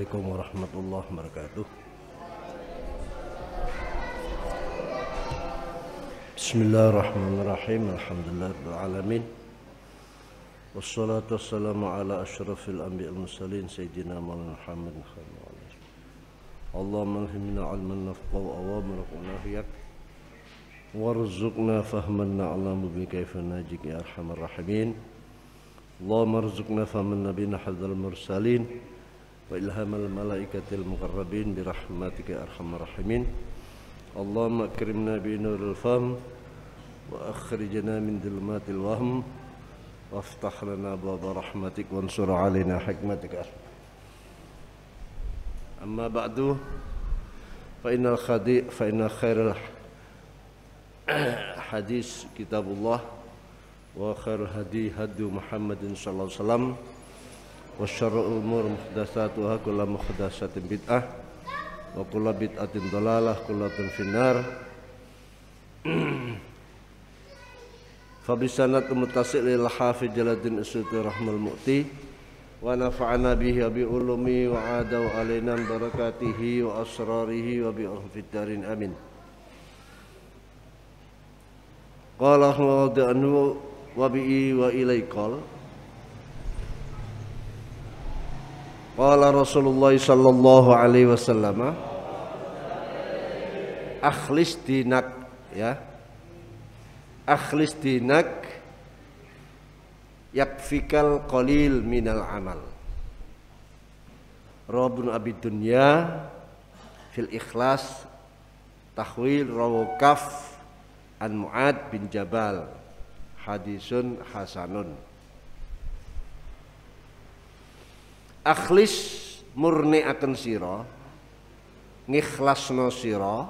Assalamualaikum warahmatullahi wabarakatuh. Bismillahirrahmanirrahim. Alhamdulillahirabbil alamin. Wassalatu wassalamu ala asyrafil anbiya'il mursalin sayyidina Muhammadin khalil. Allahumma alhimna 'ilman nafqahu wa awamirakum nahiyak warzuqna fahman na'lamu bi kayfa najik ya arhamar rahimin. Allahumma arzuqna fahman nabiyina hadzal mursalin wa ilhamal malaikatil muqarrabin bi rahmatika ya arhamar rahimin. Allahumma akrimna bi nuril fahm wa akhrijna min dhulumatil wahm waftah lana abwaaba rahmatik wansur alaina hikmatika. Amma ba'du fa inna khairal hadis kitabullah wa khairul hadi Muhammadin sallallahu alaihi wasallam wa syarrul umur muhdatsatuha kullu muhdatsatin bid'ah wa kullu bid'atin dhalalah kullatun finnar. Fa bisanad muttasil lil hafiz Jalaluddin Asyuti rahmal mu'ti wa nafa'ana bihi bi ulumi wa adaw alaina barakatihi wa asrarihi wa bi fid darin amin. Qala wada'nu wa bi wa ilaikal. Qala Rasulullah sallallahu alaihi wasallam akhlis dinak, ya, akhlis dinak yakfikal qalil minal amal. Rawabun Abi Dunya fil ikhlas tahwil rawakaf an Mu'ad bin Jabal hadisun hasanun. Akhlis murni akan sira ngikhlasno sira,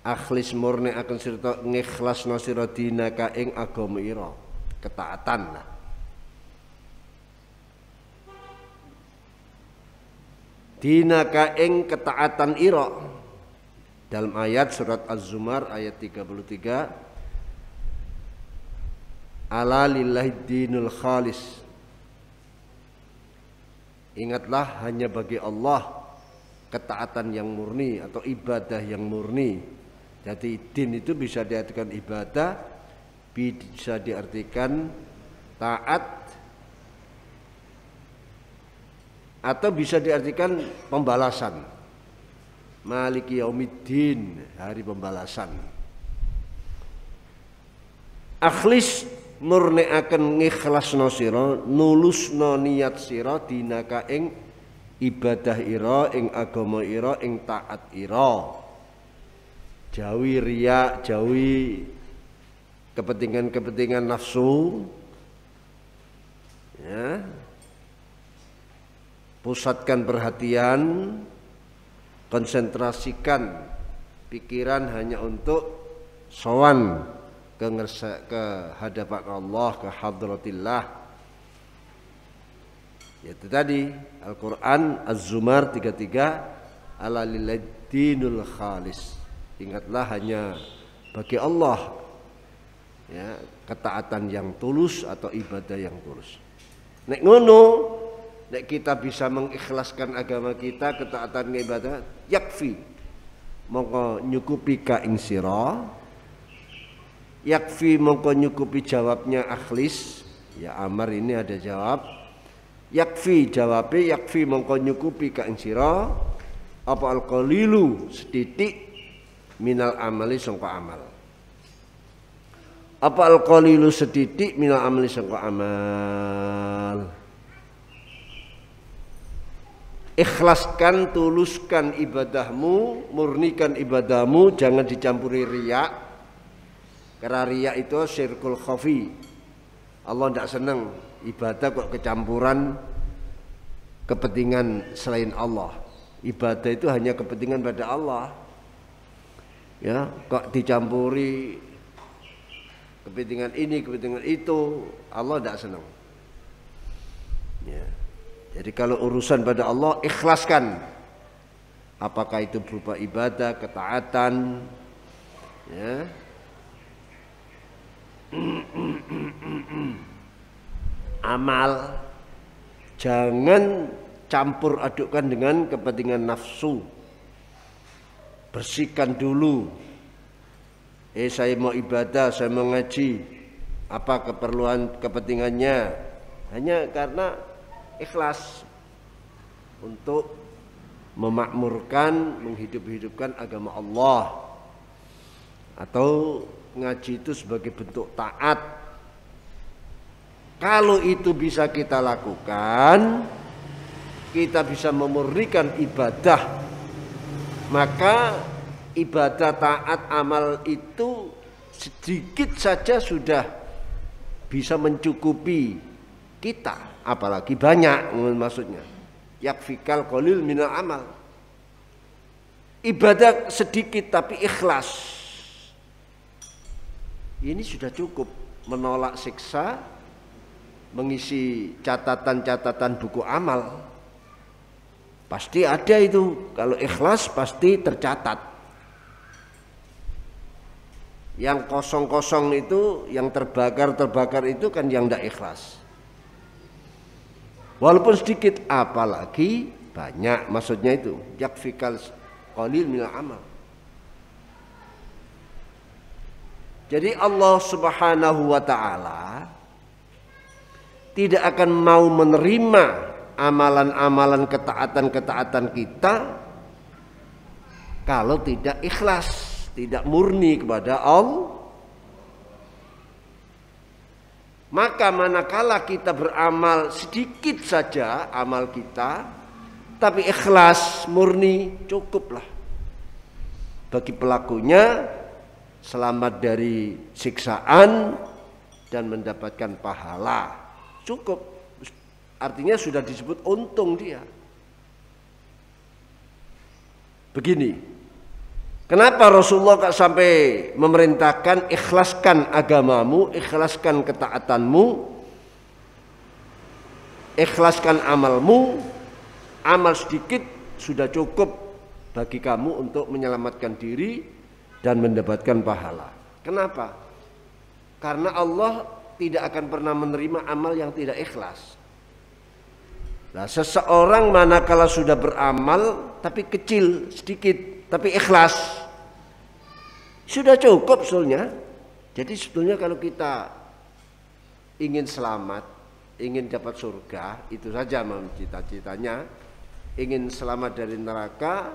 akhlis murni akan sira ngikhlasno sira dinaka ing agama ira, ketaatan. Dinaka ing ketaatan ira dalam ayat surat Az-Zumar ayat 33, ala lillahi dinul khalis. Ingatlah hanya bagi Allah ketaatan yang murni atau ibadah yang murni. Jadi din itu bisa diartikan ibadah, bisa diartikan taat, atau bisa diartikan pembalasan. Maliki yaumiddin, hari pembalasan. Akhlis murni akan ngikhlasno sira, nulusno niat sira dinaka ing ibadah ira, ing agama ira, ing taat ira. Jauhi riya, jauhi kepentingan-kepentingan nafsu, ya. Pusatkan perhatian, konsentrasikan pikiran hanya untuk sowan ke hadapan Allah, ke hadratillah. Itu tadi Al-Quran Az-Zumar 33, ala lillahi dinul khalis. Ingatlah hanya bagi Allah, ya, ketaatan yang tulus atau ibadah yang tulus. Nek ngono, nek kita bisa mengikhlaskan agama kita, ketaatan ibadah, yakfi mongko nyukupi ka ing sira. Yakfi mongko nyukupi jawabnya akhlis, ya Amar ini ada jawab. Yakfi jawabnya, yakfi mongko nyukupi ka ing sira apa al-qalilu setitik minal amali sangka amal. Apa al-qalilu setitik minal amali sangka amal. Ikhlaskan, tuluskan ibadahmu, murnikan ibadahmu, jangan dicampuri riya. Karena riya itu syirkul khafi. Allah tidak senang ibadah kok kecampuran kepentingan selain Allah. Ibadah itu hanya kepentingan pada Allah, ya, kok dicampuri kepentingan ini, kepentingan itu, Allah tidak senang, ya. Jadi kalau urusan pada Allah, ikhlaskan. Apakah itu berupa ibadah, ketaatan, ya, amal. Jangan campur adukkan dengan kepentingan nafsu. Bersihkan dulu. Saya mau ibadah, saya mau ngaji. Apa keperluan kepentingannya? Hanya karena ikhlas untuk memakmurkan, menghidup-hidupkan agama Allah. Atau ngaji itu sebagai bentuk taat. Kalau itu bisa kita lakukan, kita bisa memurnikan ibadah, maka ibadah taat amal itu sedikit saja sudah bisa mencukupi kita, apalagi banyak maksudnya. Yakfikal qalil minal amal. Ibadah sedikit tapi ikhlas, ini sudah cukup menolak siksa, mengisi catatan-catatan buku amal. Pasti ada itu, kalau ikhlas pasti tercatat. Yang kosong-kosong itu, yang terbakar-terbakar itu kan yang tidak ikhlas. Walaupun sedikit, apalagi banyak, maksudnya itu yakfikal qalil minal amal. Jadi Allah Subhanahu wa ta'ala tidak akan mau menerima amalan-amalan ketaatan-ketaatan kita kalau tidak ikhlas, tidak murni kepada Allah. Maka manakala kita beramal sedikit saja amal kita, tapi ikhlas, murni, cukuplah bagi pelakunya selamat dari siksaan dan mendapatkan pahala. Cukup, artinya sudah disebut untung dia. Begini, kenapa Rasulullah sampai memerintahkan ikhlaskan agamamu, ikhlaskan ketaatanmu, ikhlaskan amalmu. Amal sedikit sudah cukup bagi kamu untuk menyelamatkan diri dan mendapatkan pahala. Kenapa? Karena Allah tidak akan pernah menerima amal yang tidak ikhlas. Nah, seseorang manakala sudah beramal tapi kecil, sedikit, tapi ikhlas, sudah cukup sebetulnya. Jadi sebetulnya kalau kita ingin selamat, ingin dapat surga, itu saja cita-citanya. Ingin selamat dari neraka,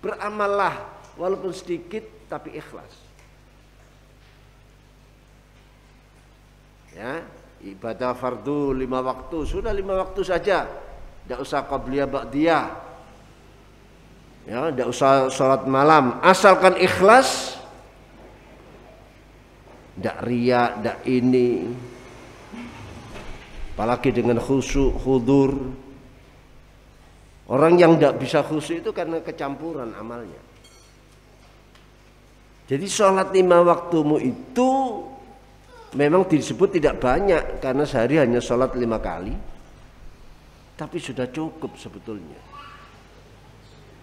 beramallah walaupun sedikit tapi ikhlas. Ya, ibadah fardu 5 waktu, sudah 5 waktu saja, tidak usah qabliyah ba'diyah, ya, tidak usah sholat malam, asalkan ikhlas, tidak riya, tidak ini, apalagi dengan khusyuk, khudur. Orang yang tidak bisa khusyuk itu karena kecampuran amalnya. Jadi sholat 5 waktumu itu memang disebut tidak banyak karena sehari hanya sholat 5 kali, tapi sudah cukup sebetulnya.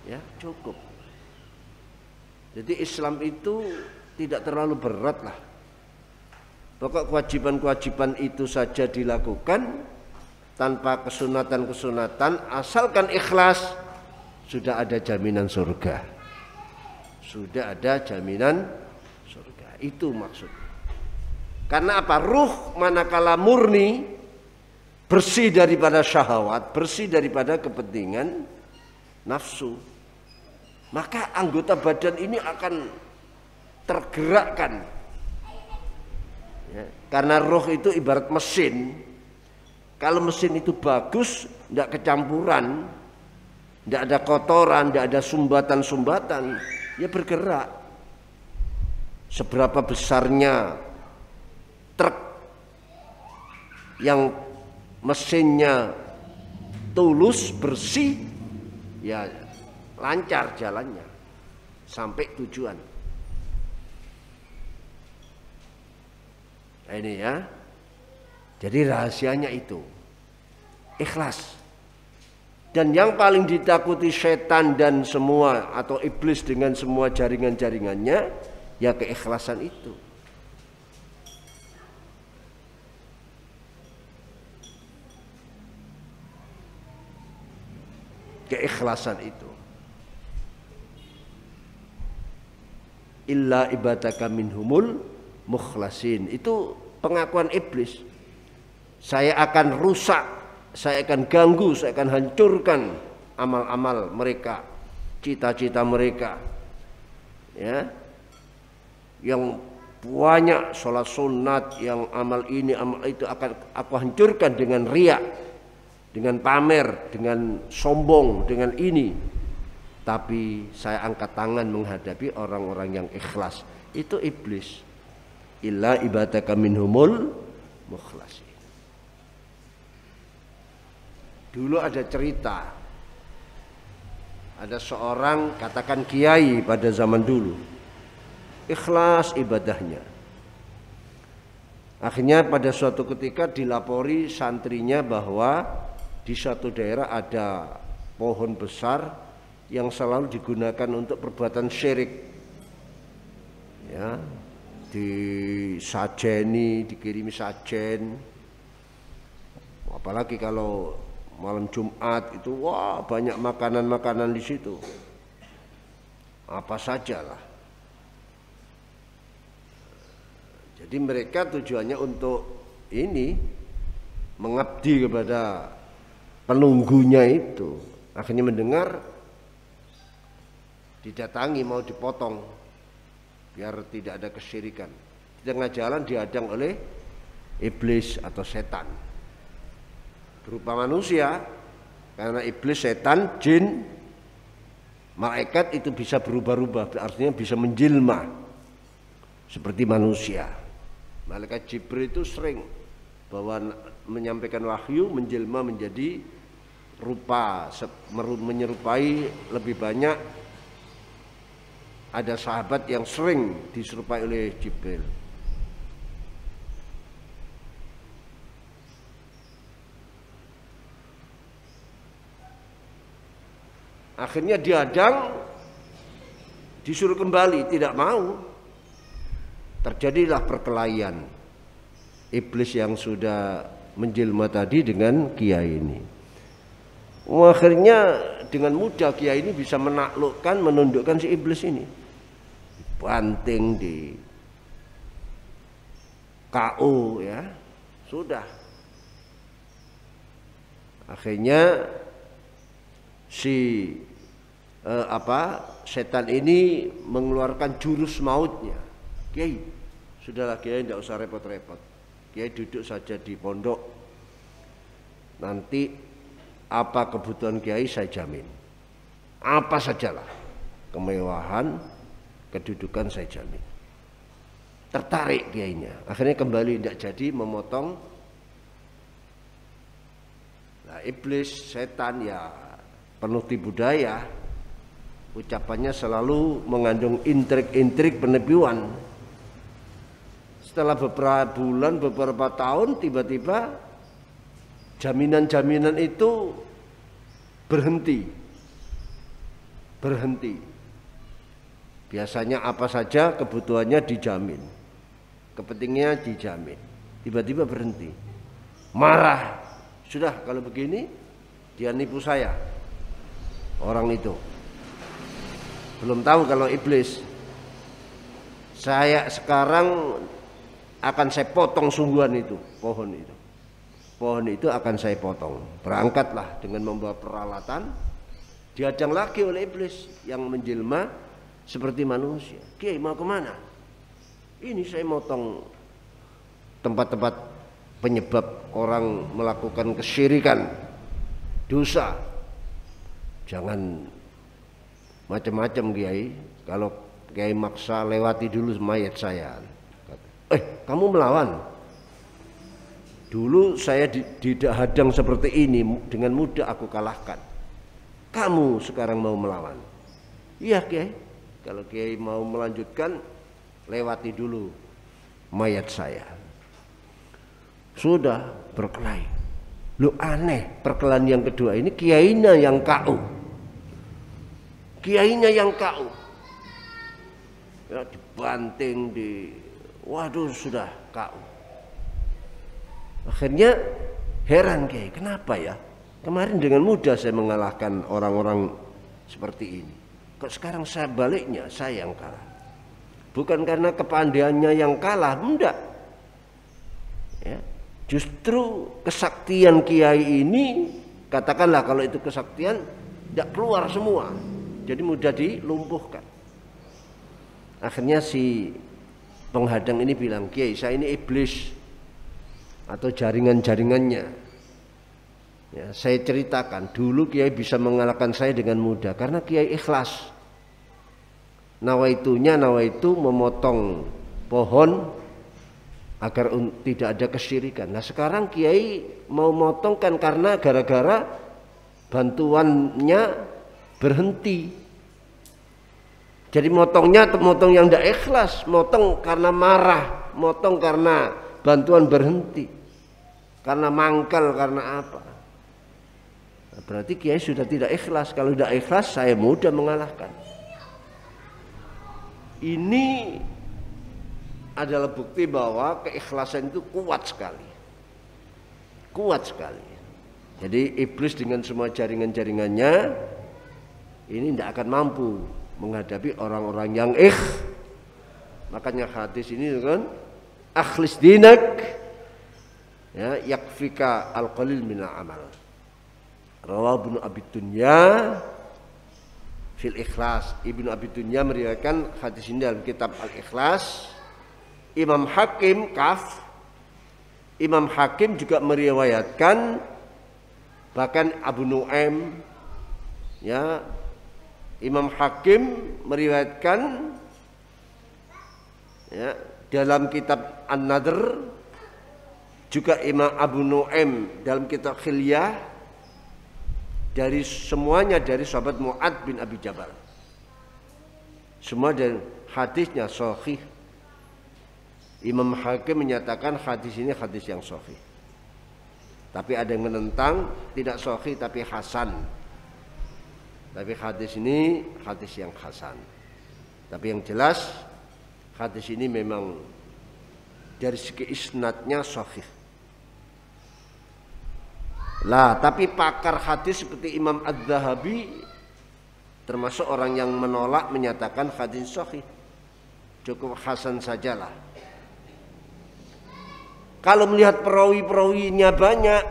Ya, cukup. Jadi Islam itu tidak terlalu berat lah. Pokok kewajiban-kewajiban itu saja dilakukan tanpa kesunatan-kesunatan, asalkan ikhlas, sudah ada jaminan surga. Sudah ada jaminan surga. Itu maksudnya. Karena apa? Ruh manakala murni, bersih daripada syahwat, bersih daripada kepentingan nafsu, maka anggota badan ini akan tergerakkan. Ya, karena ruh itu ibarat mesin. Kalau mesin itu bagus, tidak kecampuran, tidak ada kotoran, tidak ada sumbatan-sumbatan, ya bergerak. Seberapa besarnya truk yang mesinnya tulus, bersih, ya lancar jalannya sampai tujuan. Nah, ini ya. Jadi rahasianya itu ikhlas. Dan yang paling ditakuti setan dan semua atau iblis dengan semua jaringan-jaringannya, ya keikhlasan itu. keikhlasan itu. Illa ibadaka minhumul mukhlasin. Itu pengakuan iblis. Saya akan rusak, saya akan ganggu, saya akan hancurkan amal-amal mereka, cita-cita mereka. Ya. Yang banyak sholat sunat, yang amal ini, amal itu akan aku hancurkan dengan riya, dengan pamer, dengan sombong, dengan ini. Tapi saya angkat tangan menghadapi orang-orang yang ikhlas. Itu iblis. Illa ibadaka minhumul mukhlasin. Dulu ada cerita, ada seorang katakan kiai pada zaman dulu, ikhlas ibadahnya. Akhirnya pada suatu ketika dilapori santrinya bahwa di suatu daerah ada pohon besar yang selalu digunakan untuk perbuatan syirik. Ya, disajeni, dikirimi sajen. Apalagi kalau malam Jumat itu wah banyak makanan-makanan di situ. Apa sajalah. Jadi mereka tujuannya untuk ini mengabdi kepada penunggunya itu. Akhirnya mendengar didatangi mau dipotong biar tidak ada kesyirikan. Di tengah jalan dihadang oleh iblis atau setan berupa manusia, karena iblis, setan, jin, malaikat itu bisa berubah-ubah, artinya bisa menjelma seperti manusia. Malaikat Jibril itu sering bahwa menyampaikan wahyu menjelma menjadi rupa menyerupai lebih banyak. Ada sahabat yang sering diserupai oleh Jibril. Akhirnya dihadang, disuruh kembali, tidak mau. Terjadilah perkelahian iblis yang sudah menjelma tadi dengan kiai ini. Akhirnya dengan mudah kiai ini bisa menaklukkan, menundukkan si iblis ini. Banting di KO ya, sudah. Akhirnya si setan ini mengeluarkan jurus mautnya. Kiai, sudahlah kiai, tidak usah repot-repot. Kiai duduk saja di pondok. Nanti apa kebutuhan kiai saya jamin. Apa sajalah, kemewahan, kedudukan saya jamin. Tertarik kiainya. Akhirnya kembali tidak jadi memotong. Nah, iblis, setan ya penuh tipu daya. Ucapannya selalu mengandung intrik-intrik penipuan. Setelah beberapa bulan, beberapa tahun, tiba-tiba jaminan-jaminan itu berhenti. Biasanya apa saja kebutuhannya dijamin, kepentingannya dijamin. Tiba-tiba berhenti, marah. Sudah kalau begini dia nipu saya. Orang itu belum tahu kalau iblis. Saya sekarang akan saya potong sungguhan itu, pohon itu. Pohon itu akan saya potong. Berangkatlah dengan membawa peralatan. Dihadang lagi oleh iblis yang menjelma seperti manusia. Kiai mau kemana? Ini saya motong tempat-tempat penyebab orang melakukan kesyirikan, dosa. Jangan macam-macam kiai. Kalau kiai maksa lewati dulu mayat saya. Kamu melawan. Dulu saya tidak hadang seperti ini, dengan mudah aku kalahkan. Kamu sekarang mau melawan. Iya kiai. Kalau kiai mau melanjutkan, lewati dulu mayat saya. Sudah berkelahi. Lu aneh, perkelahian yang kedua ini kiainya yang KO. Kiainya yang KO. Ya, dibanting waduh sudah KO. Akhirnya heran kiai, kenapa ya? Kemarin dengan mudah saya mengalahkan orang-orang seperti ini. Kok sekarang saya baliknya, saya yang kalah. Bukan karena kepandaiannya yang kalah, enggak. Ya, justru kesaktian kiai ini, katakanlah kalau itu kesaktian, tidak keluar semua. Jadi mudah dilumpuhkan. Akhirnya si penghadang ini bilang, Kiai, saya ini iblis atau jaringan-jaringannya. Ya, saya ceritakan dulu Kiai bisa mengalahkan saya dengan mudah karena Kiai ikhlas. Nawaitu memotong pohon agar tidak ada kesyirikan. Nah sekarang Kiai mau motongkan karena gara-gara bantuannya berhenti. Jadi motongnya motong yang tidak ikhlas, motong karena marah, motong karena bantuan berhenti, karena mangkal, karena apa? Nah, berarti Kiai sudah tidak ikhlas. Kalau tidak ikhlas saya mudah mengalahkan. Ini adalah bukti bahwa keikhlasan itu kuat sekali. Kuat sekali. Jadi iblis dengan semua jaringan-jaringannya ini tidak akan mampu menghadapi orang-orang yang Makanya hadis ini kan akhlis dinak ya yakfika al-qalil minal amal. Rawahu Ibnu Abi Dunya fil Ikhlas. Ibnu Abi Dunya meriwayatkan hadis ini dalam kitab Al-Ikhlas. Imam Hakim Imam Hakim juga meriwayatkan, bahkan Abu Nu'aim ya, Imam Hakim meriwayatkan ya, dalam kitab An-Nadr, juga Imam Abu Nu'aim dalam kitab Khilyah, dari semuanya dari sahabat Mu'ad bin Abi Jabal. Semua dari hadisnya sahih. Imam Hakim menyatakan hadis ini hadis yang sahih. Tapi ada yang menentang tidak sahih tapi hasan. Tapi hadis ini hadis yang hasan. Tapi yang jelas hadis ini memang dari segi isnadnya sahih. Lah, tapi pakar hadis seperti Imam Az-Zahabi termasuk orang yang menolak, menyatakan hadis sahih. Cukup hasan sajalah. Kalau melihat perawi-perawinya banyak,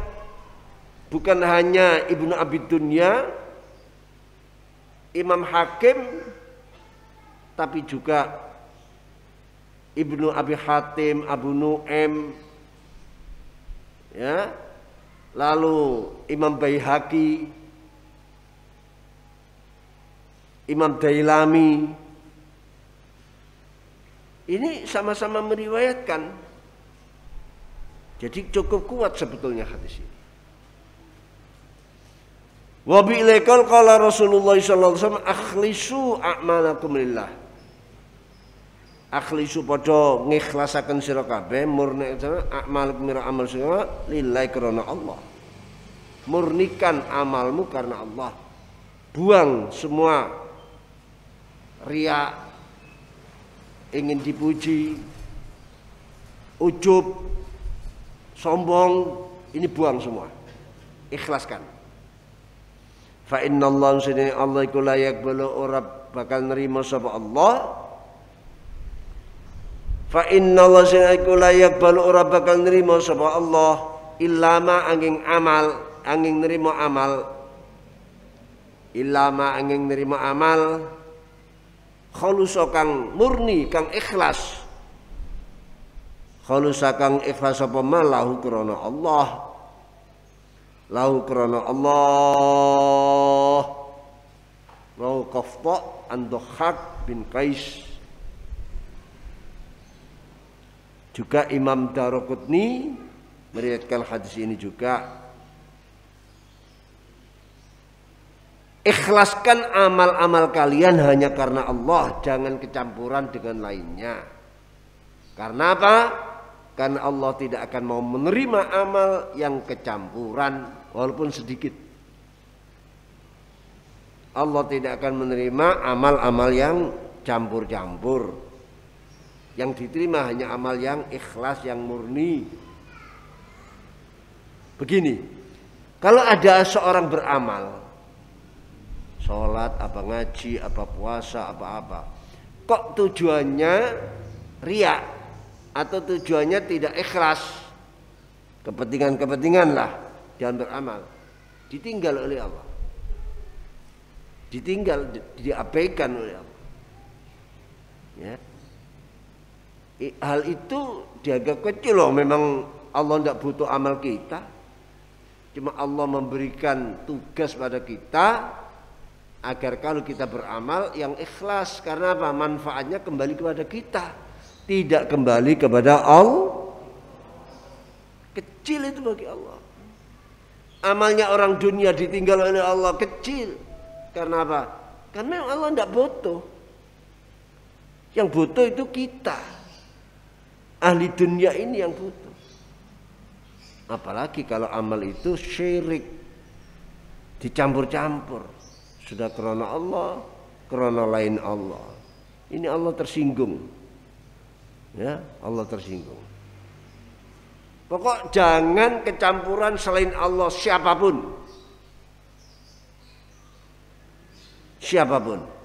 bukan hanya Ibnu Abi Dunya, Imam Hakim, tapi juga Ibnu Abi Hatim, Abu Nu'aim, ya, lalu Imam Baihaqi, Imam Dailami, ini sama-sama meriwayatkan. Jadi cukup kuat sebetulnya hadis ini. Wa bi ilaikal qala Rasulullah sallallahu alaihi wasallam akhlisu a'malakum lillah. Akhlisu padha ngikhlasaken sira kabeh murni a'malakum amal sira lillahi karena Allah. Murnikan amalmu karena Allah. Buang semua riya, ingin dipuji, ujub, sombong, ini buang semua. Ikhlaskan. Fa innallaha sunni Allah iku la yaqbalu ora bakal nerima sapa Allah. Fa innallaha sunni iku la yaqbalu ora bakal nerima sapa Allah illa ma angin amal, angin nerima amal. Illa ma angin nerima amal khalusa kang murni, kang ikhlas. Khalusa kang ikhlas apa malahu krana Allah. Lahu krana Allah. Rawu Qafta an Dhahhak bin Qais. Juga Imam Daraqutni meriwayatkan hadis ini juga. Ikhlaskan amal-amal kalian hanya karena Allah, jangan kecampuran dengan lainnya. Karena apa? Karena Allah tidak akan mau menerima amal yang kecampuran walaupun sedikit. Allah tidak akan menerima amal-amal yang campur-campur. Yang diterima hanya amal yang ikhlas, yang murni. Begini, Kalau ada seorang beramal, sholat, apa ngaji, apa puasa, apa-apa, kok tujuannya riya atau tujuannya tidak ikhlas, kepentingan-kepentingan lah dalam beramal, ditinggal oleh Allah, ditinggal, diabaikan oleh Allah. Ya. Hal itu dianggap kecil loh. Memang Allah tidak butuh amal kita, cuma Allah memberikan tugas pada kita agar kalau kita beramal yang ikhlas. Karena apa? Manfaatnya kembali kepada kita, tidak kembali kepada Allah. Kecil itu bagi Allah. Amalnya orang dunia ditinggal oleh Allah kecil. Karena apa? Karena Allah tidak butuh. Yang butuh itu kita. Ahli dunia ini yang butuh. Apalagi kalau amal itu syirik, dicampur-campur. Sudah karena Allah, karena lain Allah. Ini Allah tersinggung. Ya, Allah tersinggung. Pokok jangan kecampuran selain Allah siapapun. Siapapun.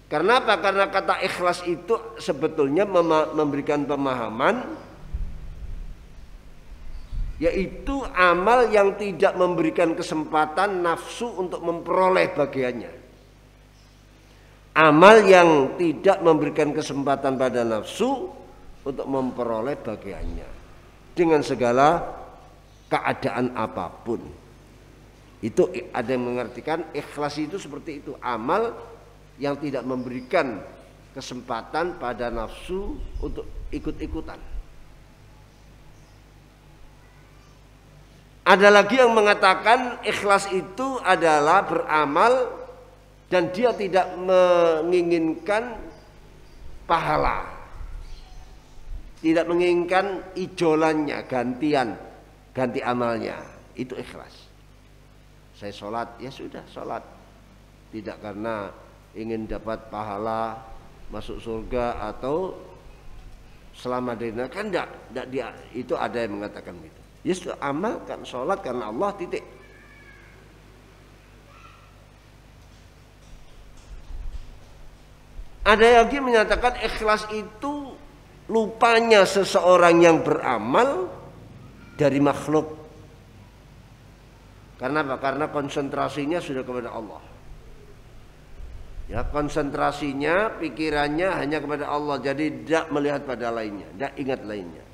Karena apa? Karena kata ikhlas itu sebetulnya memberikan pemahaman, yaitu amal yang tidak memberikan kesempatan nafsu untuk memperoleh bagiannya. Amal yang tidak memberikan kesempatan pada nafsu untuk memperoleh bagiannya dengan segala keadaan apapun. Itu ada yang mengartikan ikhlas itu seperti itu, amal yang tidak memberikan kesempatan pada nafsu untuk ikut-ikutan. Ada lagi yang mengatakan ikhlas itu adalah beramal dan dia tidak menginginkan pahala, tidak menginginkan ijolannya, ganti amalnya. Itu ikhlas. Saya sholat, ya sudah sholat, tidak karena ingin dapat pahala masuk surga atau selamat dari neraka, kan enggak dia. Itu ada yang mengatakan itu. Ya sudah, amalkan sholat karena Allah, titik. Ada lagi menyatakan ikhlas itu lupanya seseorang yang beramal dari makhluk. Karena apa? Karena konsentrasinya sudah kepada Allah. Ya, konsentrasinya, pikirannya hanya kepada Allah. Jadi tidak melihat pada lainnya, tidak ingat lainnya.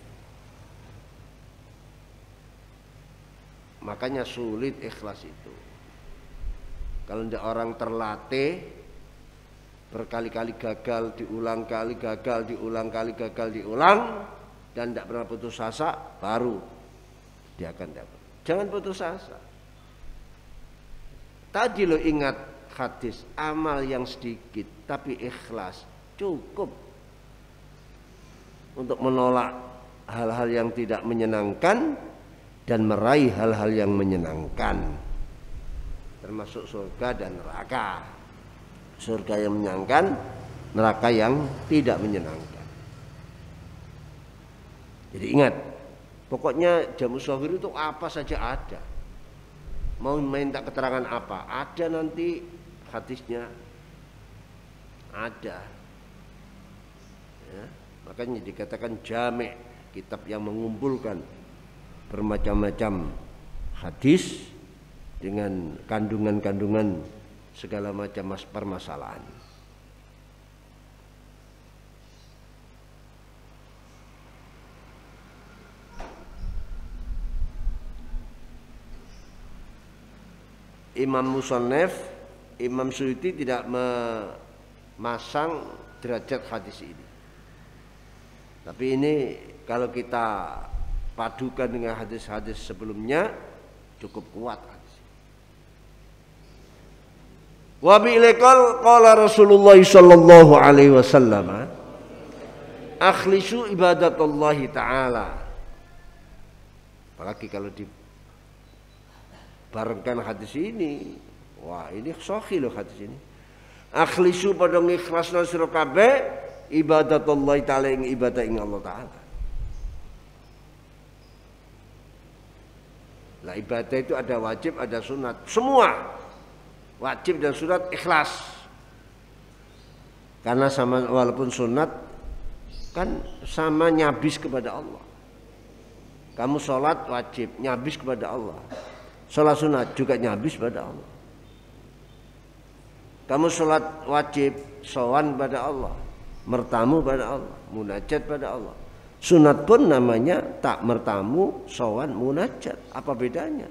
Makanya sulit ikhlas itu. Kalau tidak orang terlatih, berkali-kali gagal, diulang kali gagal, diulang kali gagal, diulang, dan tidak pernah putus asa, baru dia akan dapat. Jangan putus asa. Tadi lo ingat hadis, amal yang sedikit tapi ikhlas cukup untuk menolak hal-hal yang tidak menyenangkan dan meraih hal-hal yang menyenangkan, termasuk surga dan neraka. Surga yang menyenangkan, neraka yang tidak menyenangkan. Jadi ingat, pokoknya jamu syahir itu apa saja ada. Mau minta keterangan apa, ada nanti hadisnya, ada. Ya, makanya dikatakan jami', kitab yang mengumpulkan bermacam-macam hadis dengan kandungan-kandungan segala macam permasalahan. Imam Musannaf, Imam Suyuti tidak memasang derajat hadis ini. Tapi ini kalau kita padukan dengan hadis-hadis sebelumnya cukup kuat hadis. Wa bi'ilqal qala Rasulullah sallallahu alaihi wasallam akhlisu ibadatullahi ta'ala. Apalagi kalau dibarengkan hadis ini, wah ini sahih loh hadis ini. Akhlisu pada ngikhlasna sira kabeh ibadatullahi ta'ala, ing ibadah ing Allah taala. Lah ibadah itu ada wajib, ada sunat. Semua wajib dan sunat ikhlas. Karena sama, walaupun sunat kan sama nyabis kepada Allah. Kamu sholat wajib, nyabis kepada Allah. Sholat sunat juga nyabis kepada Allah. Kamu sholat wajib, sowan pada Allah, mertamu pada Allah, munajat pada Allah. Sunat pun namanya tak mertamu, sowan, munajat. Apa bedanya?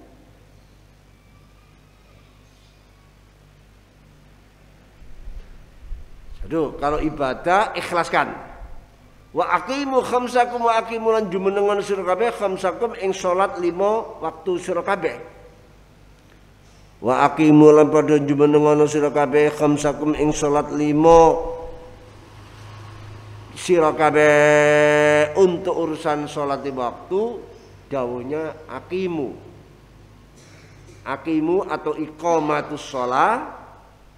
Aduh, kalau ibadah ikhlaskan. Wa aqimu khamsakum wa aqimu lan jumenengan sira kabeh khamsakum ing salat 5 waktu sira kabeh. Wa aqimu lan padha jumenengan sira kabeh khamsakum ing salat 5 sira kabeh untuk urusan salat 5 waktu dawuhnya aqimu. Aqimu atau iqamatus shalah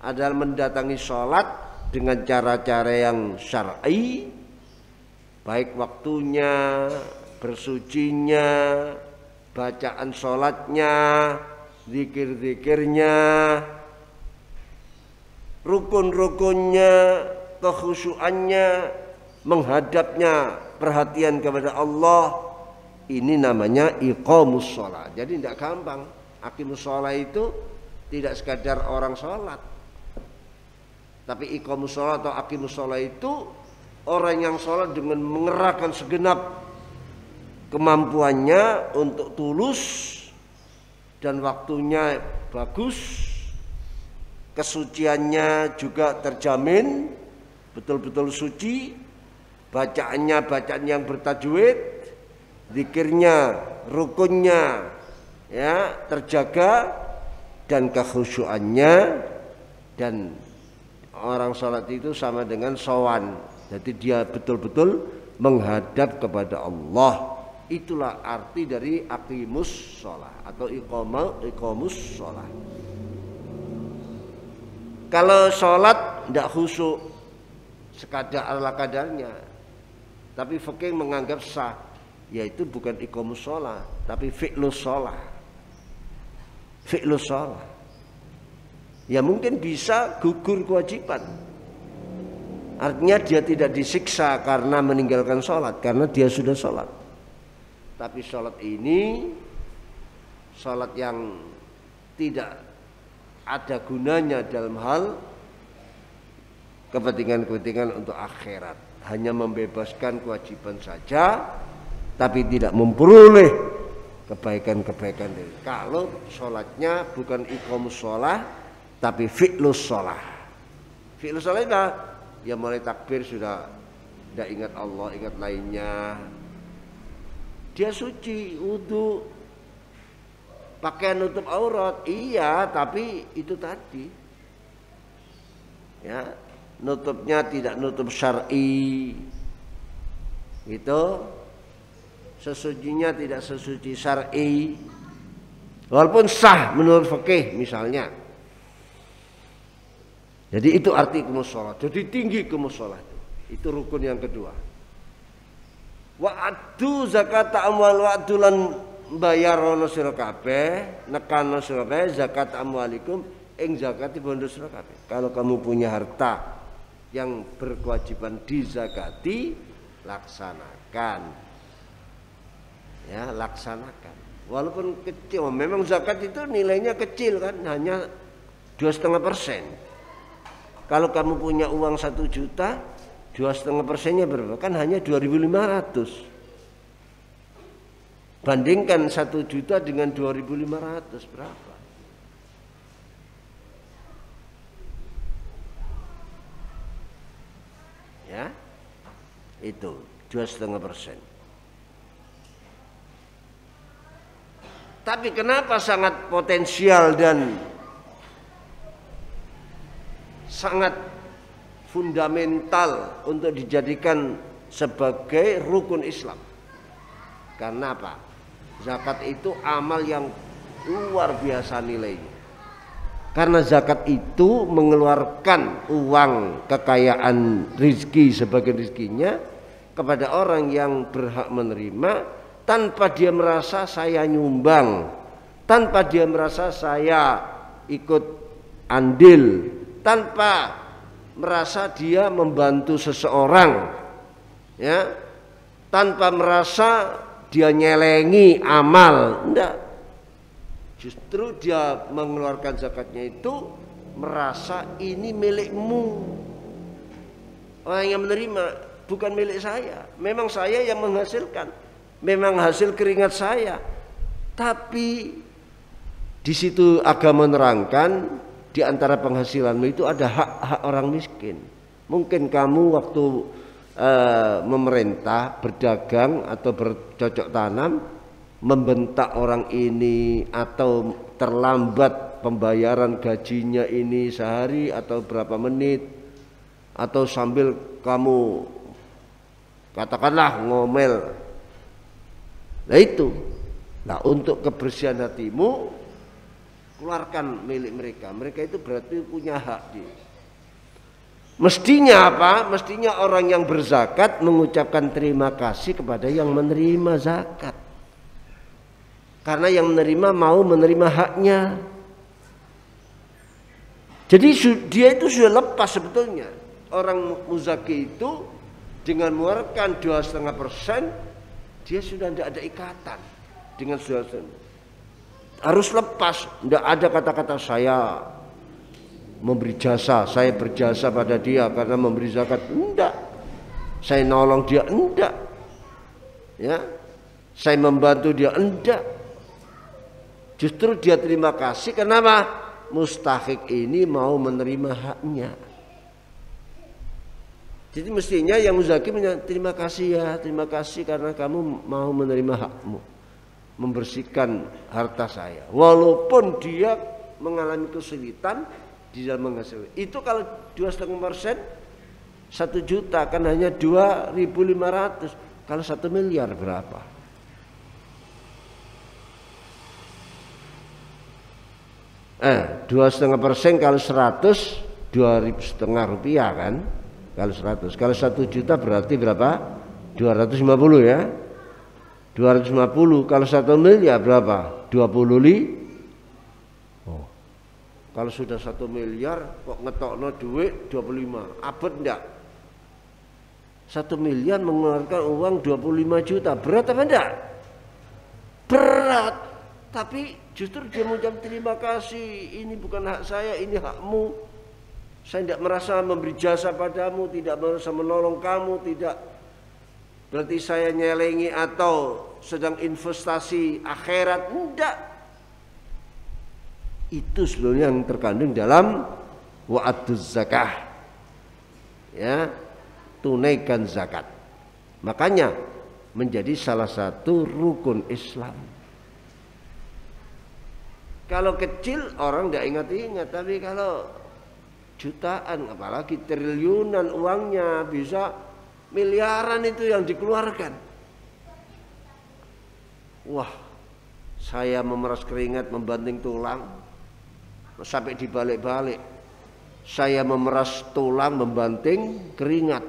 adalah mendatangi salat dengan cara-cara yang syar'i. Baik waktunya, bersucinya, bacaan sholatnya, zikir-zikirnya, rukun-rukunnya, kekhusyuannya, menghadapnya, perhatian kepada Allah. Ini namanya iqamus sholat. Jadi tidak gampang. Aqimus sholat itu tidak sekadar orang sholat, tapi iqamus sholat atau aqimus sholat itu orang yang sholat dengan mengerahkan segenap kemampuannya untuk tulus dan waktunya bagus, kesuciannya juga terjamin, betul-betul suci, bacaannya bacaan yang bertajwid, zikirnya, rukunnya ya terjaga, dan kekhusyuannya. Dan orang sholat itu sama dengan sowan. Jadi dia betul-betul menghadap kepada Allah. Itulah arti dari aqimus sholah atau iqamus sholah. Kalau sholat tidak khusyuk, sekadar ala kadarnya, tapi fikih menganggap sah, yaitu bukan iqamus sholah, tapi fi'lus sholah. Fi'lus sholah. Ya mungkin bisa gugur kewajiban. Artinya dia tidak disiksa karena meninggalkan sholat, karena dia sudah sholat. Tapi sholat ini sholat yang tidak ada gunanya dalam hal kepentingan-kepentingan untuk akhirat. Hanya membebaskan kewajiban saja, tapi tidak memperoleh kebaikan-kebaikan. Kalau sholatnya bukan iqamus sholah, tapi fi'lus sholah. Fi'lus sholah itu ya mulai takbir sudah tidak ingat Allah, ingat lainnya. Dia suci, wudu, pakaian nutup aurat, iya, tapi itu tadi, ya nutupnya tidak nutup syar'i, gitu. Sesucinya tidak sesuci syar'i, walaupun sah menurut fikih misalnya. Jadi itu arti iqamus sholat. Jadi tinggi iqamus sholat. Itu rukun yang kedua. Wa'addu zakat amwal wa'dulan bayarono sira kabeh, nekano sira kabeh zakat amwalikum ing zakati bondo sira kabeh. Kalau kamu punya harta yang berkewajiban dizakati, laksanakan. Ya, laksanakan. Walaupun kecil, memang zakat itu nilainya kecil kan, hanya 2,5%. Kalau kamu punya uang 1 juta, 2,5%-nya berapa? Kan hanya 2.500. Bandingkan 1 juta dengan 2.500 berapa? Ya, itu 2,5%. Tapi kenapa sangat potensial dan sangat fundamental untuk dijadikan sebagai rukun Islam? Karena apa? Zakat itu amal yang luar biasa nilainya. Karena zakat itu mengeluarkan uang kekayaan rizki sebagai rizkinya kepada orang yang berhak menerima, tanpa dia merasa saya nyumbang tanpa dia merasa saya ikut andil, tanpa merasa dia membantu seseorang, ya, tanpa merasa dia nyelengi amal, enggak. Justru dia mengeluarkan zakatnya itu merasa ini milikmu. Orang yang menerima bukan milik saya. Memang saya yang menghasilkan, memang hasil keringat saya. Tapi di situ agama menerangkan di antara penghasilanmu itu ada hak-hak orang miskin. Mungkin kamu waktu memerintah, berdagang atau bercocok tanam, membentak orang ini atau terlambat pembayaran gajinya ini sehari atau berapa menit, atau sambil kamu katakanlah ngomel. Nah itu, nah untuk kebersihan hatimu keluarkan milik mereka. Mereka itu berarti punya hak dia. Mestinya apa? Mestinya orang yang berzakat mengucapkan terima kasih kepada yang menerima zakat. Karena yang menerima mau menerima haknya. Jadi dia itu sudah lepas sebetulnya. Orang muzaki itu dengan mengeluarkan 2,5%, dia sudah tidak ada ikatan dengan 2,5%. Harus lepas, tidak ada kata-kata saya memberi jasa, saya berjasa pada dia karena memberi zakat, enggak. Saya nolong dia, enggak. Ya, saya membantu dia, enggak. Justru dia terima kasih, kenapa? Mustahik ini mau menerima haknya. Jadi mestinya yang muzaki terima kasih ya, terima kasih karena kamu mau menerima hakmu, membersihkan harta saya. Walaupun dia mengalami kesulitan di dalam menghasilkan. Itu kalau 2,5%, 1 juta kan hanya 2.500. Kalau 1 miliar berapa? Eh, 2,5% kalau 100, 2.500 rupiah kan? Kalau 100, kalau 1 juta berarti berapa? 250 ya. 250 kalau 1 miliar berapa? 25. Kalau sudah 1 miliar kok ngetokno duit 25, abot enggak? 1 miliar mengeluarkan uang 25 juta, berat apa enggak? Berat. Tapi justru dia mengucap terima kasih, ini bukan hak saya, ini hakmu. Saya tidak merasa memberi jasa padamu, tidak merasa menolong kamu, tidak berarti saya nyelengi atau sedang investasi akhirat, enggak. Itu sebenarnya yang terkandung dalam wa'atuz zakah, ya, tunaikan zakat. Makanya menjadi salah satu rukun Islam. Kalau kecil orang tidak ingat-ingat, tapi kalau jutaan, apalagi triliunan uangnya, bisa miliaran itu yang dikeluarkan. Wah, saya memeras keringat membanting tulang sampai dibalik-balik. Saya memeras tulang membanting keringat,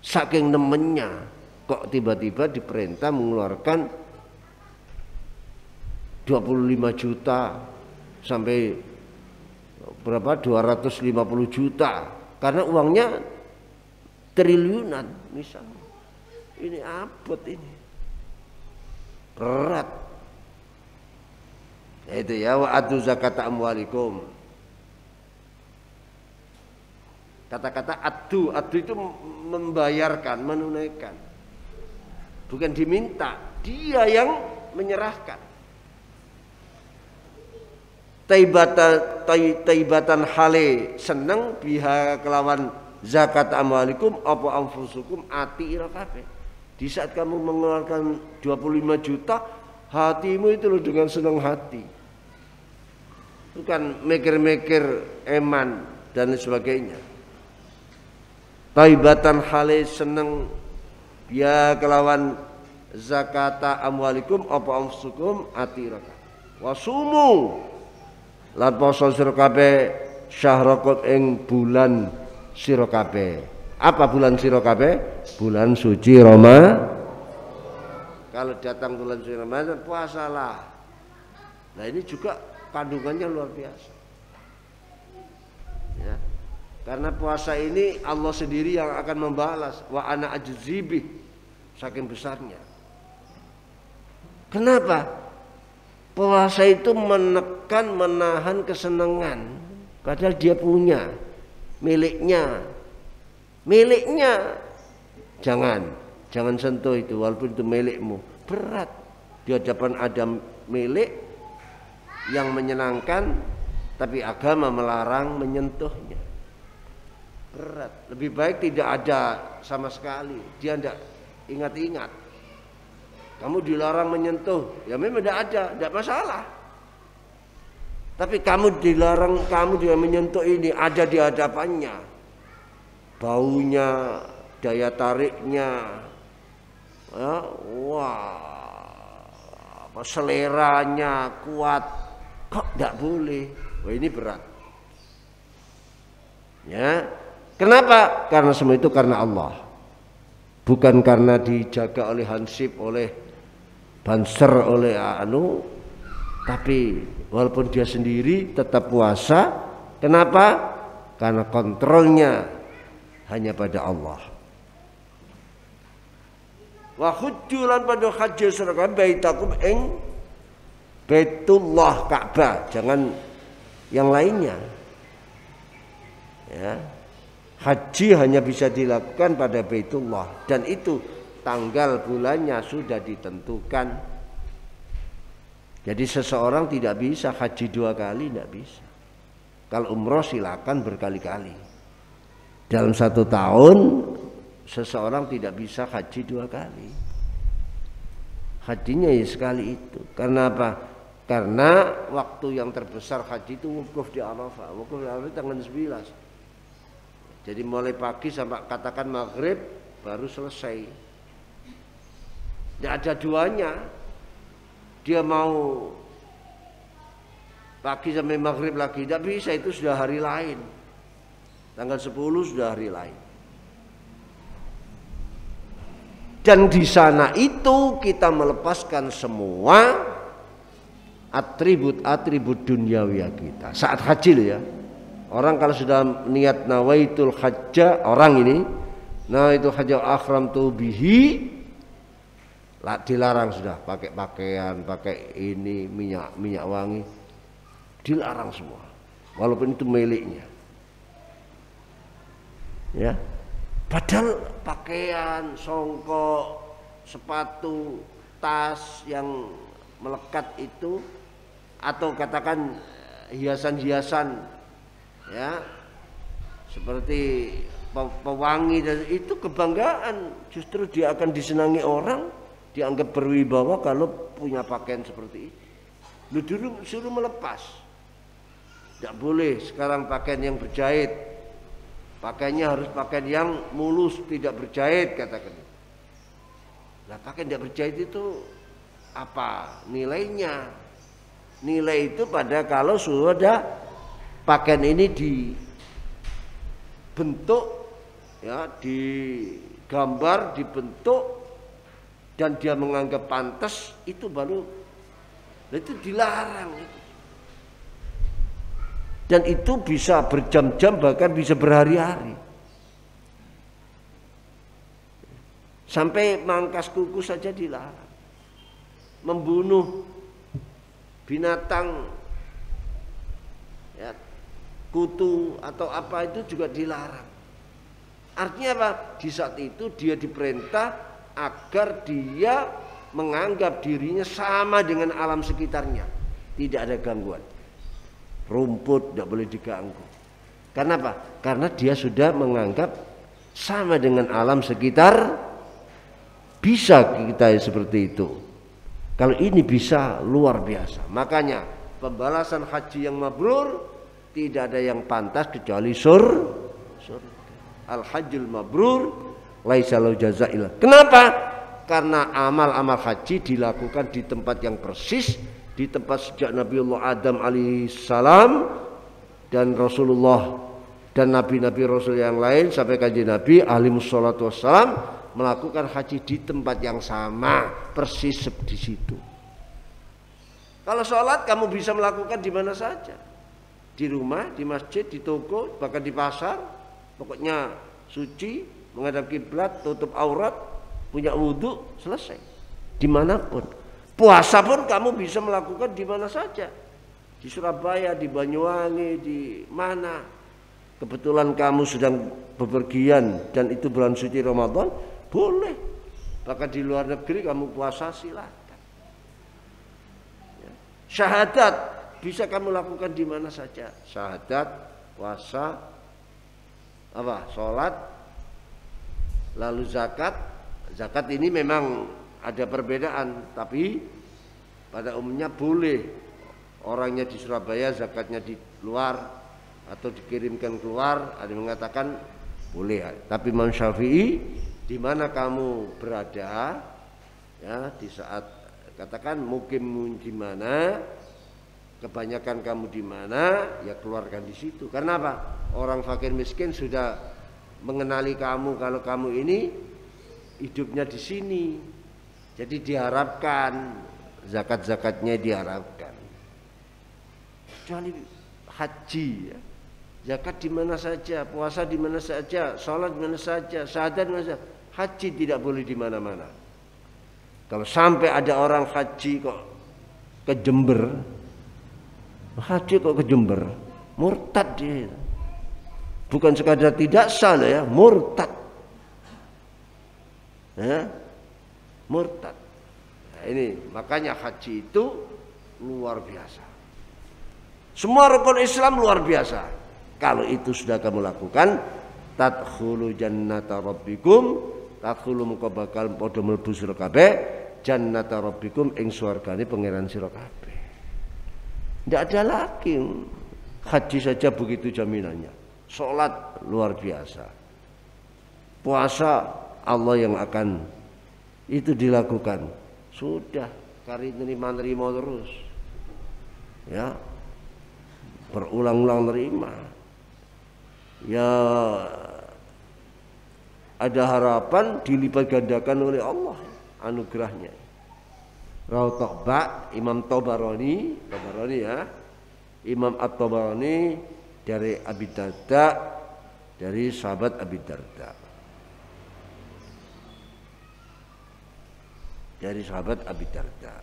saking nemennya kok tiba-tiba diperintah mengeluarkan 25 juta sampai berapa, 250 juta, karena uangnya triliunan misalnya. Ini abot, ini berat. Itu ya, wa'atu zakat amwalikum. Kata-kata adu itu membayarkan, menunaikan, bukan diminta, dia yang menyerahkan. Taibatan hale, seneng biha kelawan zakat amwalikum apa anfusukum, ati ira kabeh. Di saat kamu mengeluarkan 25 juta, hatimu itu loh dengan senang hati, bukan mikir-mikir eman dan sebagainya. Taibatan hale, seneng biha kelawan zakata amwalikum apa anfusukum, ati ira kabeh. Wasumu lan poso sira kabeh syahrakum ing bulan sira kabeh. Apa bulan sira kabeh? Bulan suci Ramadan. Kalau datang bulan suci Ramadan, puasalah. Nah ini juga kandungannya luar biasa. Ya. Karena puasa ini Allah sendiri yang akan membalas. Wa ana ajzibih, saking besarnya. Kenapa? Puasa itu menekan, menahan kesenangan. Padahal dia punya, miliknya. Jangan sentuh itu walaupun itu milikmu. Berat di hadapan ada milik yang menyenangkan, tapi agama melarang menyentuhnya. Berat. Lebih baik tidak ada sama sekali. Dia tidak ingat-ingat. Kamu dilarang menyentuh, ya memang tidak ada, tidak masalah. Tapi kamu dilarang, kamu dia menyentuh ini ada di hadapannya. Baunya, daya tariknya, ya, wah, seleranya kuat, kok tidak boleh? Wah ini berat. Ya, kenapa? Karena semua itu karena Allah, bukan karena dijaga oleh hansip, oleh banser, oleh tapi walaupun dia sendiri tetap puasa. Kenapa? Karena kontrolnya hanya pada Allah. Wa hujjulan pada haji surakan baitakum ing Baitullah Ka'bah, jangan yang lainnya. Ya. Haji hanya bisa dilakukan pada Baitullah, dan itu tanggal bulannya sudah ditentukan. Jadi seseorang tidak bisa haji 2 kali, tidak bisa. Kalau umroh silakan berkali-kali. Dalam 1 tahun seseorang tidak bisa haji 2 kali. Hajinya ya sekali itu. Karena apa? Karena waktu yang terbesar haji itu wukuf di Arafah. Wukuf di Arafah tanggal 11. Jadi mulai pagi sampai katakan maghrib baru selesai. Tidak ada duanya. Dia mau pagi sampai maghrib lagi, tidak bisa, itu sudah hari lain. Tanggal 10 sudah hari lain. Dan di sana itu kita melepaskan semua atribut-atribut duniawi kita. Saat haji loh ya. Orang kalau sudah niat nawaitul hajja, orang ini nawaitul hajja akhramtu bihi, dilarang sudah pakai pakaian, pakai ini minyak wangi, dilarang semua walaupun itu miliknya. Ya, padahal pakaian, songkok, sepatu, tas yang melekat itu, atau katakan hiasan-hiasan, ya, seperti pewangi, dan itu kebanggaan. Justru dia akan disenangi orang, dianggap berwibawa kalau punya pakaian seperti ini. Lu dulu suruh melepas, tidak boleh sekarang pakaian yang berjahit, pakaiannya harus pakaian yang mulus, tidak berjahit, katakan. Nah, pakaian tidak berjahit itu apa nilainya? Nilai itu pada kalau sudah pakaian ini dibentuk, ya, digambar, dibentuk, dan dia menganggap pantas, itu baru, itu dilarang. Dan itu bisa berjam-jam, bahkan bisa berhari-hari. Sampai mangkas kuku saja dilarang. Membunuh binatang, ya, kutu atau apa itu juga dilarang. Artinya apa? Di saat itu dia diperintah agar dia menganggap dirinya sama dengan alam sekitarnya, tidak ada gangguan. Rumput tidak boleh diganggu. Karena apa? Karena dia sudah menganggap sama dengan alam sekitar. Bisa kita seperti itu. Kalau ini bisa luar biasa. Makanya pembalasan haji yang mabrur tidak ada yang pantas kecuali surga. Al-hajjul mabrur laisa lahu jazaa'il. Kenapa? Karena amal-amal haji dilakukan di tempat yang persis, di tempat sejak Nabiullah Adam alaihissalam dan Rasulullah dan nabi-nabi Rasul yang lain sampai kanjeng Nabi alaihissalatu wassalam melakukan haji di tempat yang sama persis di situ. Kalau sholat kamu bisa melakukan di mana saja, di rumah, di masjid, di toko, bahkan di pasar. Pokoknya suci, menghadap kiblat, tutup aurat, punya wudhu, selesai. Dimanapun. Puasa pun kamu bisa melakukan di mana saja, di Surabaya, di Banyuwangi, di mana. Kebetulan kamu sedang bepergian dan itu bulan suci Ramadan, boleh. Bahkan di luar negeri kamu puasa, silakan. Syahadat bisa kamu lakukan di mana saja. Syahadat, puasa, sholat, lalu zakat. Zakat ini memang ada perbedaan, tapi pada umumnya boleh. Orangnya di Surabaya zakatnya di luar atau dikirimkan keluar, ada yang mengatakan boleh. Tapi Imam Syafi'i, di mana kamu berada, ya, di saat katakan mukim di mana, kebanyakan kamu di mana, ya keluarkan di situ. Karena apa? Orang fakir miskin sudah mengenali kamu kalau kamu ini hidupnya di sini. Jadi diharapkan zakat-zakatnya diharapkan. Kecuali haji, ya. Zakat di mana saja, puasa di mana saja, sholat di mana saja, syahadat di mana saja. Haji tidak boleh di mana-mana. Kalau sampai ada orang haji kok ke Jember, murtad dia. Bukan sekadar tidak sah ya, murtad. Ya, murtad. Nah, ini makanya haji itu luar biasa. Semua rukun Islam luar biasa. Kalau itu sudah kamu lakukan, tadkhulu jannata rabbikum, tadkhulu muka bakal padha mlebu sira kabeh jannata rabbikum ing swargane pangeran sira kabeh. Tidak ada lagi. Haji saja begitu jaminannya. Salat luar biasa. Puasa Allah yang akan itu dilakukan. Sudah kari nerima terus. Ya. Berulang-ulang nerima. Ya ada harapan dilipat gandakan oleh Allah anugerahnya. Rawi Taqba Imam Tabarani ya, Imam At-Tabarani dari Abi Darda, dari sahabat Abi Darda, dari sahabat Abi Darda.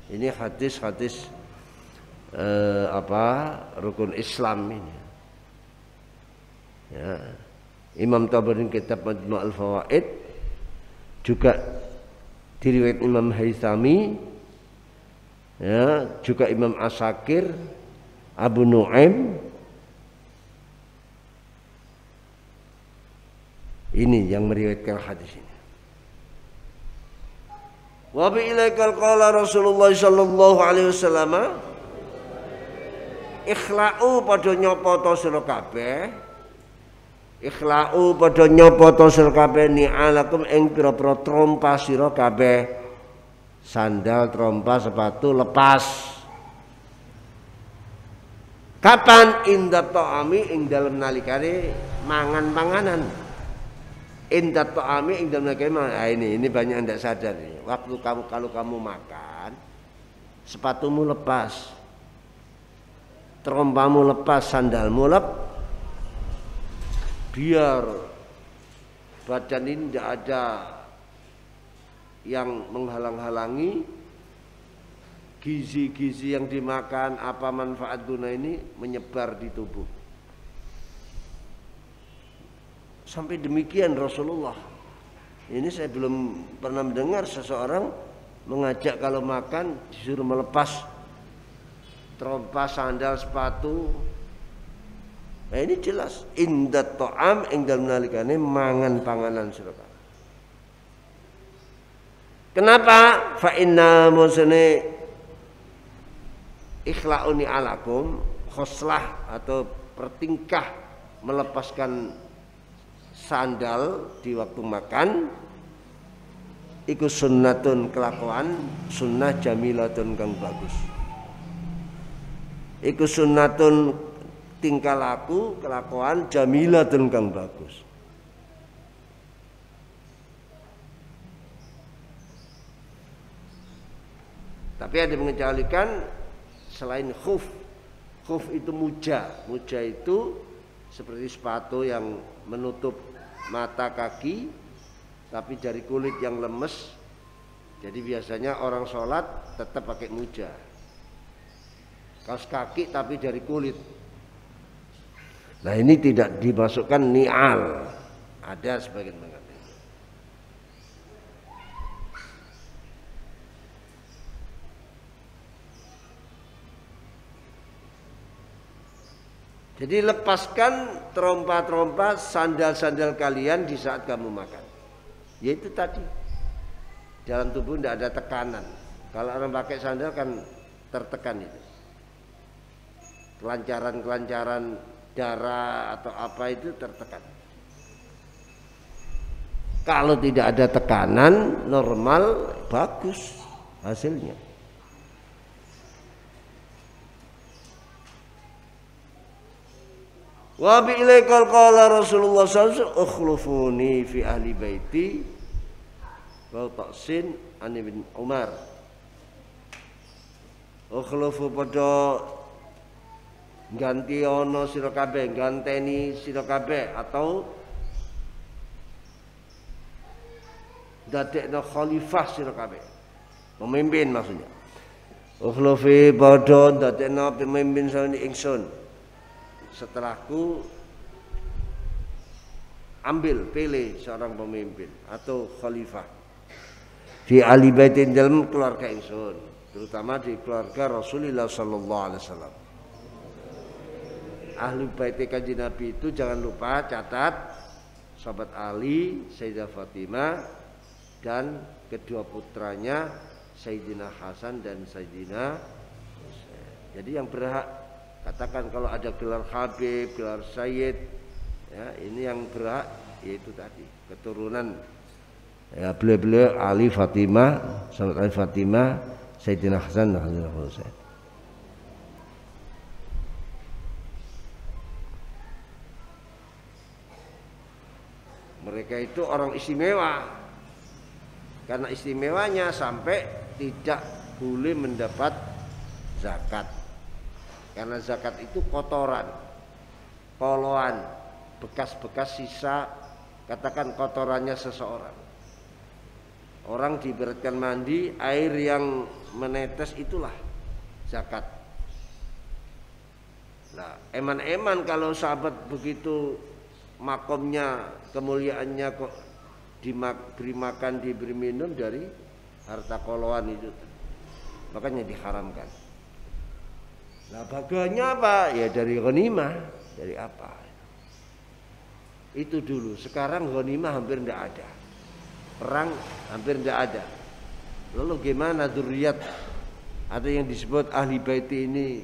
Ini hadis-hadis rukun Islam ini. Ya. Imam Tabarani kitab Majmu' al-Fawaid, juga diriwayat Imam Haythami, ya, juga Imam Asakir, Abu Nu'aim. Ini yang meriwayatkan hadis ini. Wa bi ilaikal qala Rasulullah sallallahu alaihi wasallam, ikhla'u padha nyopoto sira kabeh. Ikhla'u padha nyopoto sira kabeh ni'alakum ing pira-pira trompa sira kabeh. Sandal, trompa, sepatu lepas. Kapan? Inda ta'ami ing dalem nalikane mangan panganan. Inda ta'ami ing dalem nalikane mangan. Nah, ini banyak yang tidak sadar nih. Waktu kalau kamu makan, sepatumu lepas, trompamu lepas, sandalmu lepas. Biar badan ini tidak ada yang menghalang-halangi gizi-gizi yang dimakan, apa manfaat guna ini menyebar di tubuh. Sampai demikian Rasulullah. Ini saya belum pernah mendengar seseorang mengajak kalau makan disuruh melepas trompa, sandal, sepatu. Nah ini jelas inda ta'am ing dalem nalikane mangan panganan sira kabeh. Kenapa? Fa inna musane ikhlauni alakum, khoslah atau pertingkah melepaskan sandal di waktu makan iku sunnatun, kelakuan sunnah jamilatun kang bagus. Iku sunnatun, tingkah laku, kelakuan jamilatun kang bagus. Tapi ada mengecualikan selain khuf. Khuf itu muja. Muja itu seperti sepatu yang menutup mata kaki tapi dari kulit yang lemes. Jadi biasanya orang sholat tetap pakai muja. Kaos kaki tapi dari kulit. Nah ini tidak dimasukkan ni'al. Ada sebagian mengatakan. Jadi lepaskan trompa-trompa sandal-sandal kalian di saat kamu makan. Yaitu tadi dalam tubuh tidak ada tekanan. Kalau orang pakai sandal kan tertekan itu. Kelancaran-kelancaran darah atau apa itu tertekan. Kalau tidak ada tekanan normal bagus hasilnya. Wa bi ilaikal qala Rasulullah sallallahu alaihi wasallam ukhlufuni fi ahli baiti wa taqsin an ibn Umar. Ukhlufu padha ganti ana sira kabeh, ganteni sira kabeh atau dadekno khalifah sira kabeh. Pemimpin maksudnya. Ukhlufi padha dadekno pemimpin sawene ingsun. Setelahku ambil pilih seorang pemimpin atau khalifah di ahli baitin dalam keluarga ingsun, terutama di keluarga Rasulullah sallallahu alaihi wasallam. Ahli bait kanjeng Nabi itu jangan lupa catat sahabat Ali, Sayyidah Fatimah dan kedua putranya Sayyidina Hasan dan Sayyidina Husain. Jadi yang berhak katakan kalau ada gelar Habib, gelar Sayyid, ya ini yang berhak yaitu tadi keturunan ya beliau-beliau Ali Fatimah, sahabat Ali Fatimah, Sayyidina Hasan dan Sayyidina Husain. Mereka itu orang istimewa. Karena istimewanya sampai tidak boleh mendapat zakat. Karena zakat itu kotoran, poloan, bekas-bekas sisa, katakan kotorannya seseorang. Orang diibaratkan mandi, air yang menetes itulah zakat. Nah, eman-eman kalau sahabat begitu makomnya, kemuliaannya kok diberi makan, diberi minum dari harta koloan itu. Makanya diharamkan. Nah bagiannya apa? Ya dari ghanimah. Dari apa? Itu dulu. Sekarang ghanimah hampir tidak ada. Perang hampir tidak ada. Lalu gimana dzurriyyat atau yang disebut ahli bait ini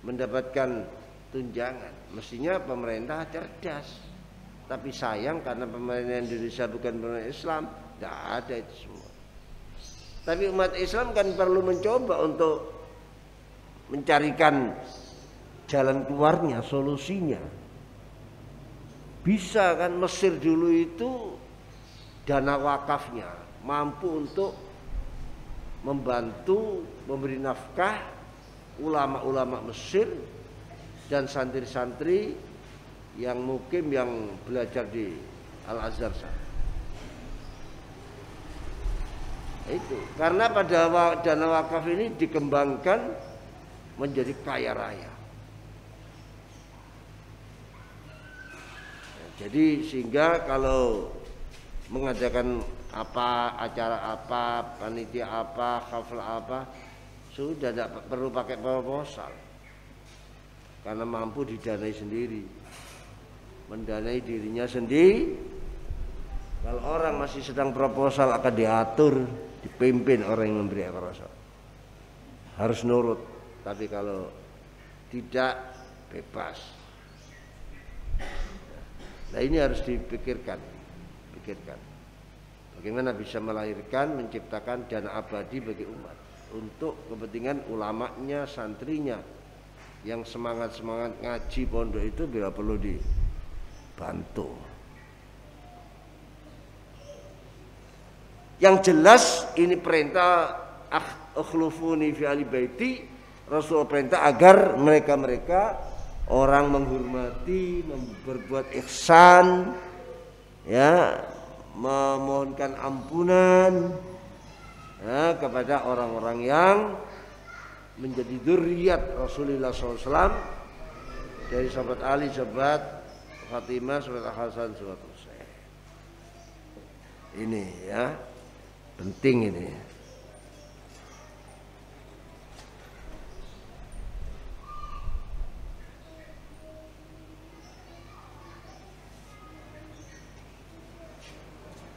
mendapatkan tunjangan? Mestinya pemerintah cerdas. Tapi sayang karena pemerintah Indonesia bukan pemerintah Islam, tidak ada itu semua. Tapi umat Islam kan perlu mencoba untuk mencarikan jalan keluarnya, solusinya. Bisa kan Mesir dulu itu dana wakafnya mampu untuk membantu memberi nafkah ulama-ulama Mesir dan santri-santri yang mukim yang belajar di Al-Azhar sana. Itu karena pada dana wakaf ini dikembangkan menjadi kaya raya. Jadi sehingga kalau mengadakan apa, acara apa, panitia apa, hafal apa, sudah tidak perlu pakai proposal. Karena mampu didanai sendiri. Mendanai dirinya sendiri. Kalau orang masih sedang proposal akan diatur, dipimpin orang yang memberi proposal. Harus nurut. Tapi kalau tidak bebas. Nah ini harus dipikirkan. Bagaimana bisa melahirkan, menciptakan dana abadi bagi umat untuk kepentingan ulamanya, santrinya yang semangat-semangat ngaji pondok itu bila perlu dibantu. Yang jelas ini perintah akhlufuni fi ali baiti, Rasul perintah agar mereka orang menghormati, berbuat ihsan, ya, memohonkan ampunan, ya, kepada orang-orang yang menjadi dzurriyyat Rasulullah SAW, dari sahabat Ali, sahabat Fatimah, sahabat Hasan, sahabat Husain. Ini ya penting ini.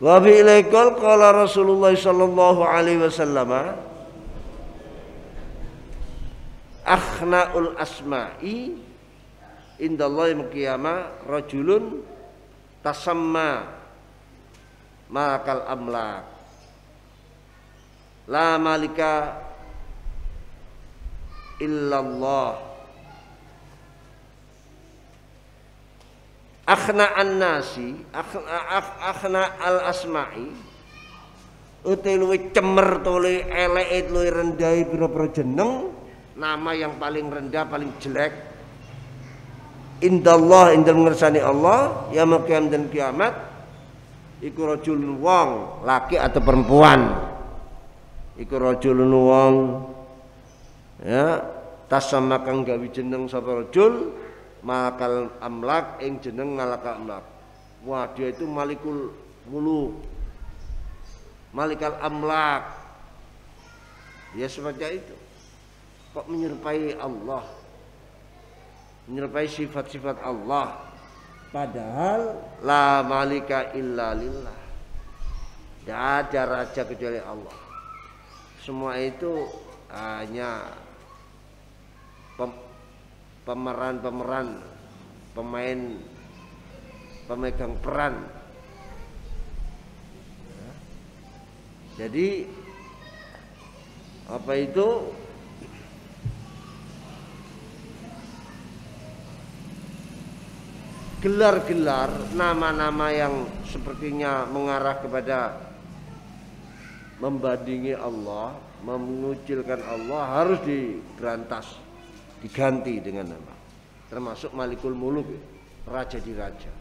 Wa bi ilaikal qala Rasulullah sallallahu alaihi wasallam akhna'ul asma'i indallahi yaumil qiyamah rajulun tasamma malakal amlak la malika illallah akhna an-nasi akhna al-asma'i uti luwih cemer to luwih eleke luwih rendahe pira-pira jeneng, nama yang paling rendah paling jelek indallah indal ngersani Allah ya makiam dan kiamat iku rajulun wong laki atau perempuan, iku rajulun wong ya tasama kang gawe jeneng sapa rajul malakal amlak ing jeneng malakal amlak. Wah, dia itu malikul muluk, malikal amlak, dia seperti itu. Kok menyerupai Allah, menyerupai sifat-sifat Allah, padahal la malika illa lillah, tidak ada raja kecuali Allah. Semua itu hanya pemeran-pemeran, pemegang peran. Jadi apa itu? Gelar-gelar, nama-nama yang sepertinya mengarah kepada membandingi Allah, mengucilkan Allah harus diberantas, diganti dengan nama, termasuk Malikul Muluk, raja di raja,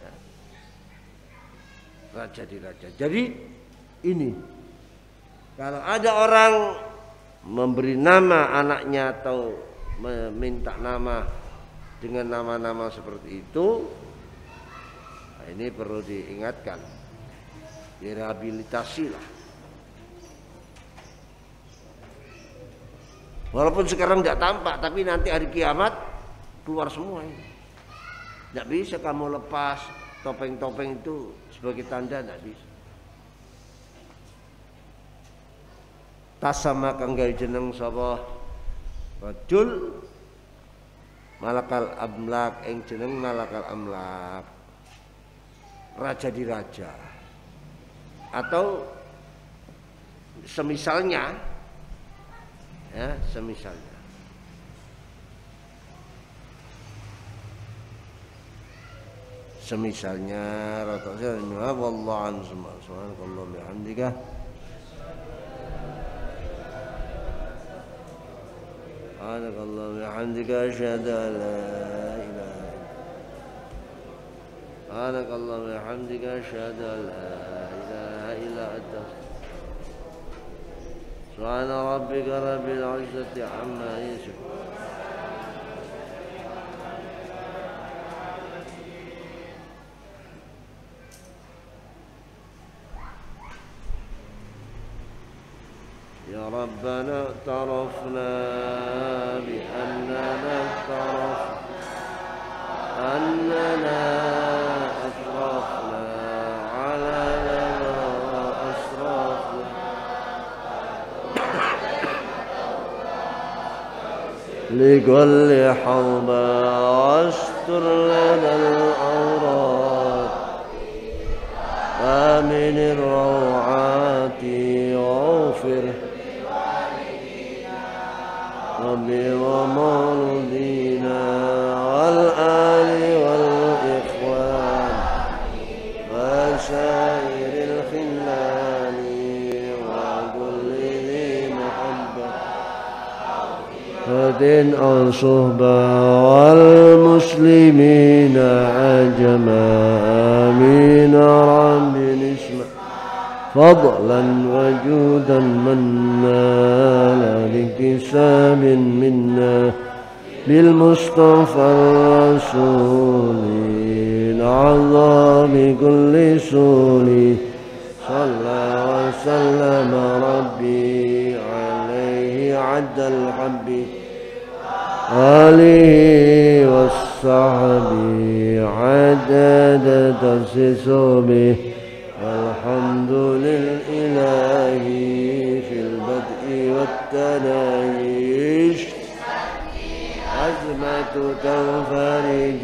ya. Raja di raja. Jadi ini kalau ada orang memberi nama anaknya atau meminta nama dengan nama-nama seperti itu, nah ini perlu diingatkan, direhabilitasi lah. Walaupun sekarang tidak tampak, tapi nanti hari kiamat keluar semua ini. Tidak bisa kamu lepas topeng-topeng itu sebagai tanda, tidak bisa. Tasama kang gawe jeneng sapa rajul malakal amlak ing jeneng malakal amlak, raja di raja, atau semisalnya, ya, semisalnya. Semisalnya rata-rata wallahu a'lam subhanallahi bihamdika subhanallahi bihamdika asyhadu an la ilaha subhanallahi bihamdika asyhadu an la ilaha illa anta subhana rabbika rabbil izzati amma yasifun. Ya Rabbana tarafna bi annana annana asrafna ala ma asrafna لكل حوبة واستر لنا الأوراد آمن الروعات واغفر ربي ومولدينا والآل والإخوان وسائر الخلان أو صحبة والمسلمين عجما آمين رب اسمع فضلا وجودا منا لا لاكتساب منا بالمصطفى الرسول العظام بكل سول صلى وسلم ربي عليه عد الحب آله والصحب عدد تخصيص به والحمد لله في البدء والتناهي عزمة تنفرج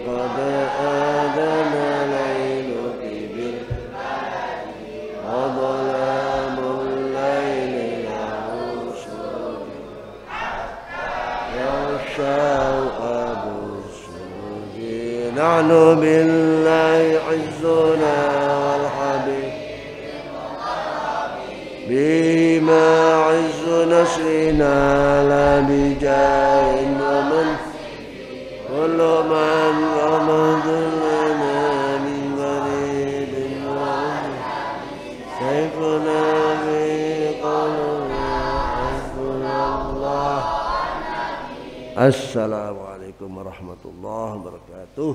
قد آذن ليلك بالبلد وظلام الليل له سود يغشى أبو السود نحن بالله عزنا والحبيب بما عز نصرنا لا بجاه ومن كل من رمض لنا من غريب سيفنا في قلوبنا حسبنا الله. السلام عليكم ورحمة الله وبركاته.